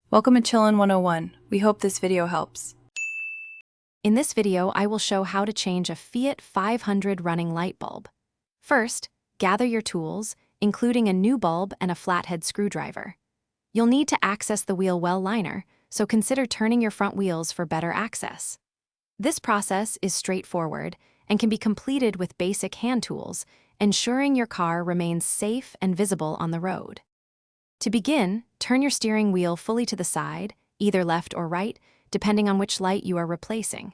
Welcome to Chillin' 101. We hope this video helps. In this video, I will show how to change a Fiat 500 running light bulb. First, gather your tools, including a new bulb and a flathead screwdriver. You'll need to access the wheel well liner, so consider turning your front wheels for better access. This process is straightforward and can be completed with basic hand tools, ensuring your car remains safe and visible on the road. To begin, turn your steering wheel fully to the side, either left or right, depending on which light you are replacing.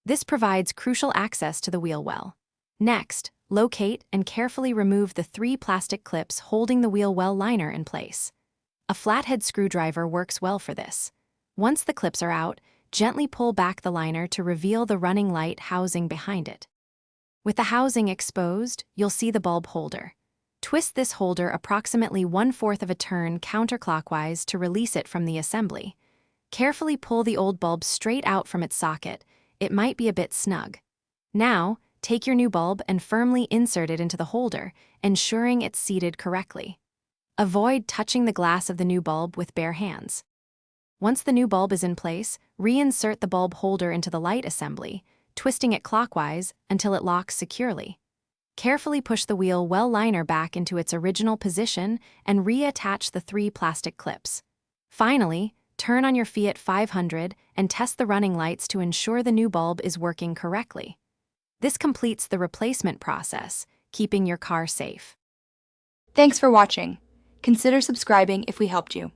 This provides crucial access to the wheel well. Next, locate and carefully remove the 3 plastic clips holding the wheel well liner in place. A flathead screwdriver works well for this. Once the clips are out, gently pull back the liner to reveal the running light housing behind it. With the housing exposed, you'll see the bulb holder. Twist this holder approximately 1/4 of a turn counterclockwise to release it from the assembly. Carefully pull the old bulb straight out from its socket. It might be a bit snug. Now, take your new bulb and firmly insert it into the holder, ensuring it's seated correctly. Avoid touching the glass of the new bulb with bare hands. Once the new bulb is in place, reinsert the bulb holder into the light assembly, twisting it clockwise until it locks securely. Carefully push the wheel well liner back into its original position and reattach the 3 plastic clips. Finally, turn on your Fiat 500 and test the running lights to ensure the new bulb is working correctly. This completes the replacement process, keeping your car safe. Thanks for watching. Consider subscribing if we helped you.